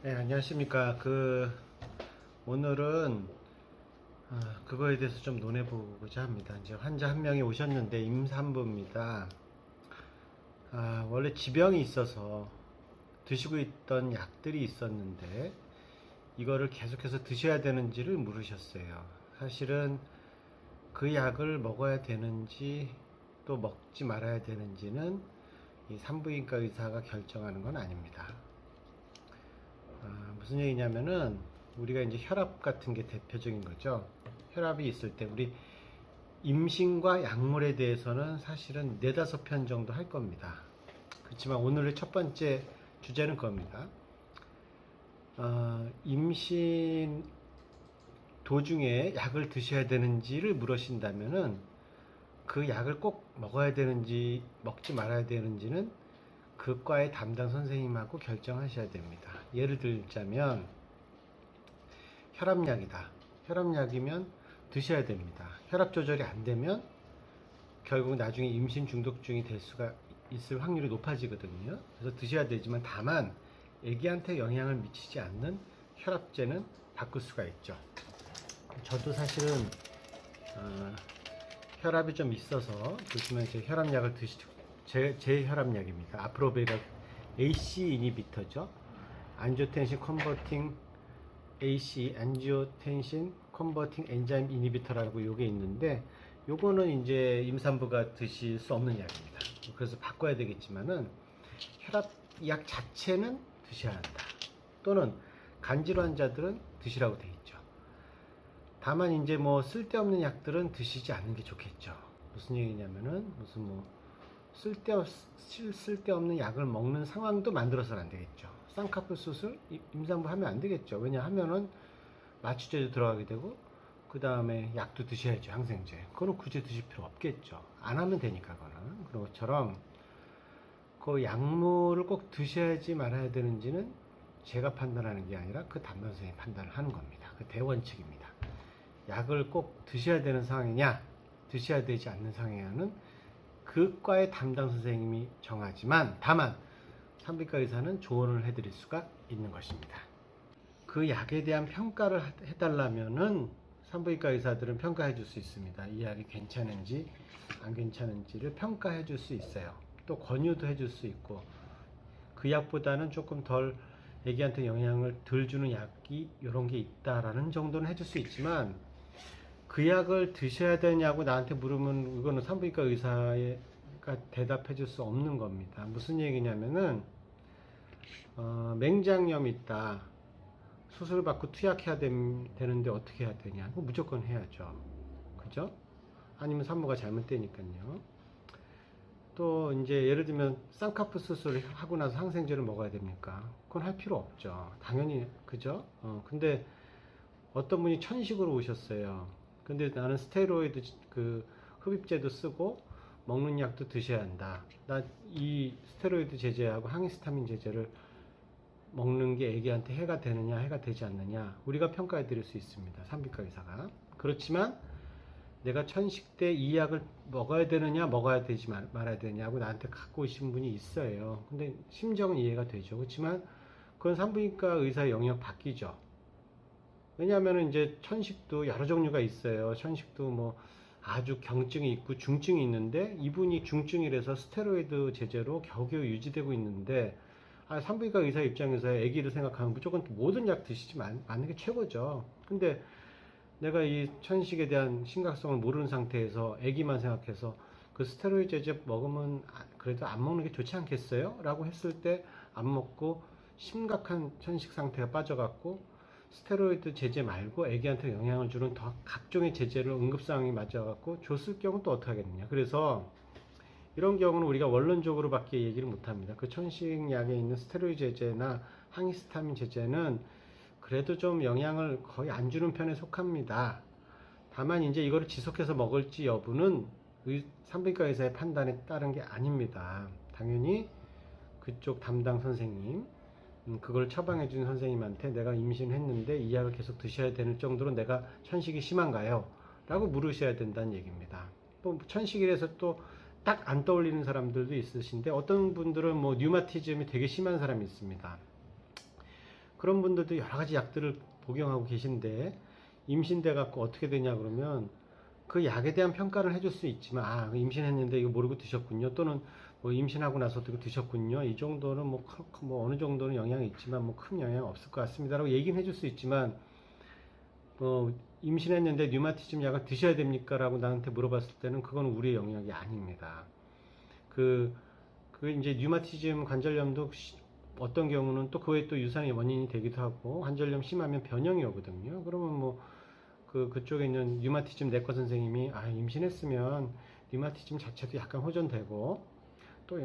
네, 안녕하십니까. 오늘은 그거에 대해서 좀 논해보고자 합니다. 이제 환자 한 명이 오셨는데 임산부입니다. 원래 지병이 있어서 드시고 있던 약들이 있었는데 이거를 계속해서 드셔야 되는지를 물으셨어요. 사실은 그 약을 먹어야 되는지 또 먹지 말아야 되는지는 이 산부인과 의사가 결정하는 건 아닙니다. 무슨 얘기냐면은 우리가 이제 혈압 같은 게 대표적인 거죠. 혈압이 있을 때 우리 임신과 약물에 대해서는 사실은 네다섯 편 정도 할 겁니다. 그렇지만 오늘의 첫 번째 주제는 그겁니다. 임신 도중에 약을 드셔야 되는지를 물으신다면은 그 약을 꼭 먹어야 되는지 먹지 말아야 되는지는 그 과의 담당 선생님하고 결정하셔야 됩니다. 예를 들자면 혈압약이다. 혈압약이면 드셔야 됩니다. 혈압 조절이 안 되면 결국 나중에 임신 중독증이 될 수가 있을 확률이 높아지거든요. 그래서 드셔야 되지만 다만 애기한테 영향을 미치지 않는 혈압제는 바꿀 수가 있죠. 저도 사실은 혈압이 좀 있어서 보시면 제 혈압약을 제 혈압약입니다. 아프로베가 AC 이니비터죠. 안지오텐신 컨버팅 AC 안지오텐신 컨버팅 엔자임 이니비터라고 요게 있는데 요거는 이제 임산부가 드실 수 없는 약입니다. 그래서 바꿔야 되겠지만은 혈압약 자체는 드셔야 한다. 또는 간질 환자들은 드시라고 돼 있죠. 다만 이제 뭐 쓸데없는 약들은 드시지 않는 게 좋겠죠. 무슨 얘기냐면은 무슨 뭐 쓸데없는 약을 먹는 상황도 만들어서는 안 되겠죠. 쌍꺼풀 수술 임산부 하면 안 되겠죠. 왜냐하면은 마취제도 들어가게 되고 그 다음에 약도 드셔야죠. 항생제. 그거는 굳이 드실 필요 없겠죠. 안 하면 되니까 그거는. 그런 것처럼 그 약물을 꼭 드셔야지 말아야 되는지는 제가 판단하는 게 아니라 그 담당 선생님이 판단을 하는 겁니다. 그 대원칙입니다. 약을 꼭 드셔야 되는 상황이냐 드셔야 되지 않는 상황이냐는 그 과의 담당 선생님이 정하지만 다만 산부인과 의사는 조언을 해드릴 수가 있는 것입니다. 그 약에 대한 평가를 해달라면은 산부인과 의사들은 평가해 줄 수 있습니다. 이 약이 괜찮은지 안 괜찮은지를 평가해 줄 수 있어요. 또 권유도 해 줄 수 있고 그 약보다는 조금 덜 애기한테 영향을 덜 주는 약이 이런 게 있다라는 정도는 해줄 수 있지만 그 약을 드셔야 되냐고 나한테 물으면 이거는 산부인과 의사가 대답해 줄 수 없는 겁니다. 무슨 얘기냐면은 맹장염 있다. 수술 받고 투약해야 되는데 어떻게 해야 되냐? 무조건 해야죠. 그죠? 아니면 산모가 잘못되니까요. 또 이제 예를 들면 쌍꺼풀 수술을 하고 나서 항생제를 먹어야 됩니까? 그건 할 필요 없죠. 당연히 그죠? 근데 어떤 분이 천식으로 오셨어요. 근데 나는 스테로이드 그 흡입제도 쓰고 먹는 약도 드셔야 한다. 나 이 스테로이드 제제하고 항히스타민 제제를 먹는 게 애기한테 해가 되느냐 해가 되지 않느냐 우리가 평가해 드릴 수 있습니다. 산부인과 의사가. 그렇지만 내가 천식 때 이 약을 먹어야 되느냐 먹어야 되지 말아야 되느냐고 나한테 갖고 오신 분이 있어요. 근데 심정은 이해가 되죠. 그렇지만 그건 산부인과 의사의 영역 바뀌죠. 왜냐하면 이제 천식도 여러 종류가 있어요. 천식도 뭐 아주 경증이 있고 중증이 있는데 이분이 중증이라서 스테로이드 제제로 겨우겨우 유지되고 있는데 산부인과 의사 입장에서 아기를 생각하면 무조건 모든 약 드시지 않는 게 최고죠. 근데 내가 이 천식에 대한 심각성을 모르는 상태에서 아기만 생각해서 그 스테로이드 제제 먹으면 그래도 안 먹는 게 좋지 않겠어요? 라고 했을 때 안 먹고 심각한 천식 상태가 빠져갖고 스테로이드 제제 말고 아기한테 영향을 주는 더 각종의 제제를 응급상황이 맞아갖고 줬을 경우는 또 어떻게 하겠느냐. 그래서 이런 경우는 우리가 원론적으로 밖에 얘기를 못합니다. 그 천식약에 있는 스테로이드 제제나 항히스타민 제제는 그래도 좀 영향을 거의 안 주는 편에 속합니다. 다만 이제 이거를 지속해서 먹을지 여부는 산부인과 의사의 판단에 따른 게 아닙니다. 당연히 그쪽 담당 선생님, 그걸 처방해 준 선생님한테 내가 임신했는데 이 약을 계속 드셔야 되는 정도로 내가 천식이 심한가요? 라고 물으셔야 된다는 얘기입니다. 또 천식이라서 또 딱 안 떠올리는 사람들도 있으신데 어떤 분들은 뭐 류마티즘이 되게 심한 사람이 있습니다. 그런 분들도 여러 가지 약들을 복용하고 계신데 임신돼 갖고 어떻게 되냐 그러면 그 약에 대한 평가를 해줄 수 있지만 임신했는데 이거 모르고 드셨군요. 또는 뭐 임신하고 나서도 이거 드셨군요. 이 정도는 뭐 어느 정도는 영향이 있지만 뭐 큰 영향 없을 것 같습니다라고 얘기는 해줄 수 있지만 임신했는데 류마티즘 약을 드셔야 됩니까? 라고 나한테 물어봤을 때는 그건 우리의 영역이 아닙니다. 그 이제 류마티즘 관절염도 어떤 경우는 또 그에 또 유산의 원인이 되기도 하고 관절염 심하면 변형이 오거든요. 그러면 뭐 그쪽에 있는 류마티즘 내과 선생님이 임신했으면 류마티즘 자체도 약간 호전되고 또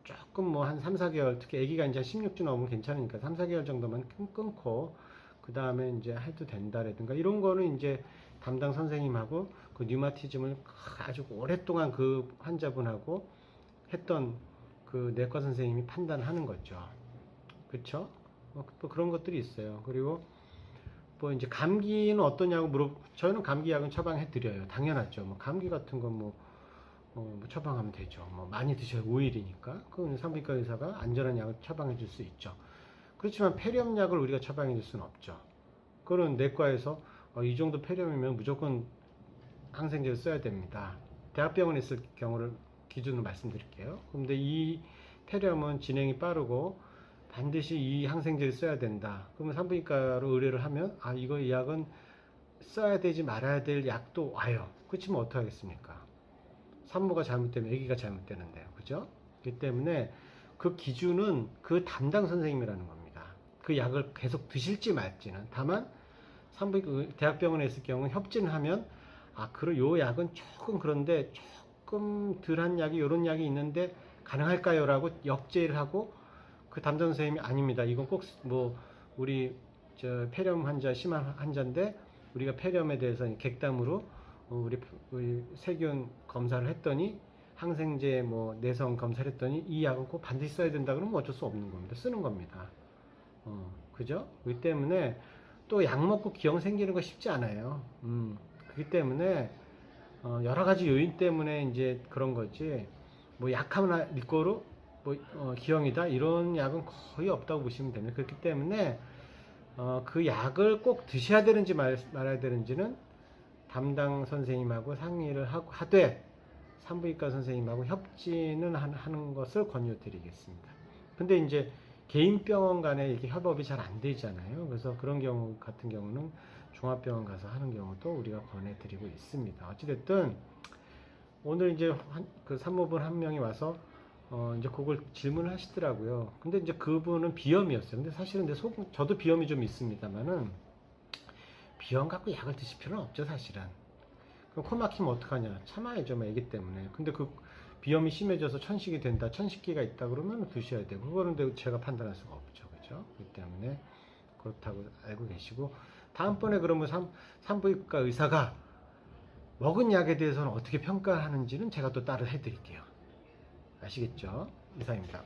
조금 뭐 한 3, 4개월 특히 아기가 이제 16주 넘으면 괜찮으니까 3, 4개월 정도만 끊고 그 다음에 이제 해도 된다라든가 이런 거는 이제 담당 선생님하고 그 류마티즘을 아주 오랫동안 그 환자분하고 했던 그 내과 선생님이 판단하는 거죠. 그쵸? 또 그런 것들이 있어요. 그리고 뭐 이제 감기는 어떠냐고 저희는 감기 약은 처방해 드려요. 당연하죠. 뭐 감기 같은 건 뭐 처방하면 되죠. 뭐 많이 드셔야 5일이니까. 그건 산부인과 의사가 안전한 약을 처방해 줄 수 있죠. 그렇지만 폐렴약을 우리가 처방해 줄 수는 없죠. 그거는 내과에서 이 정도 폐렴이면 무조건 항생제를 써야 됩니다. 대학병원에 있을 경우를 기준으로 말씀드릴게요. 그런데 이 폐렴은 진행이 빠르고 반드시 이 항생제를 써야 된다. 그러면 산부인과로 의뢰를 하면 이 약은 써야 되지 말아야 될 약도 와요. 그렇지만 어떻게 하겠습니까? 산모가 잘못되면 아기가 잘못되는데요. 그죠? 그렇기 때문에 그 기준은 그 담당 선생님이라는 겁니다. 그 약을 계속 드실지 말지는. 다만 대학병원에 있을 경우 협진을 하면 요 약은 조금 그런데 조금 덜한 약이 이런 약이 있는데 가능할까요? 라고 역제를 하고 그 담당 선생님이 아닙니다. 이건 꼭 우리 폐렴 환자 심한 환자인데 우리가 폐렴에 대해서 객담으로 우리 세균 검사를 했더니 항생제 내성 검사를 했더니 이 약은 꼭 반드시 써야 된다 그러면 어쩔 수 없는 겁니다. 쓰는 겁니다. 그죠? 그렇기 때문에 또 약 먹고 기형 생기는 거 쉽지 않아요. 그렇기 때문에 여러 가지 요인 때문에 이제 그런 거지 약 하나 믿고로 기형이다 이런 약은 거의 없다고 보시면 됩니다. 그렇기 때문에 그 약을 꼭 드셔야 되는지 말아야 되는지는 담당 선생님하고 상의를 하되 산부인과 선생님하고 협진은 하는 것을 권유드리겠습니다. 근데 이제 개인 병원 간에 이렇게 협업이 잘 안 되잖아요. 그래서 그런 경우 같은 경우는 종합병원 가서 하는 경우도 우리가 권해드리고 있습니다. 어찌됐든 오늘 이제 그 산모분 한 명이 와서 이제 그걸 질문을 하시더라고요. 근데 이제 그분은 비염이었어요. 근데 사실은 저도 비염이 좀 있습니다만은 비염 갖고 약을 드실 필요는 없죠, 사실은. 그럼 코 막히면 어떡하냐? 참아야죠, 애기 때문에. 근데 그 비염이 심해져서 천식이 된다, 천식기가 있다 그러면 드셔야 되고, 그거는 제가 판단할 수가 없죠, 그죠? 그렇기 때문에 그렇다고 알고 계시고, 다음번에 그러면 산부인과 의사가 먹은 약에 대해서는 어떻게 평가하는지는 제가 또 따로 해드릴게요. 아시겠죠? 이상입니다.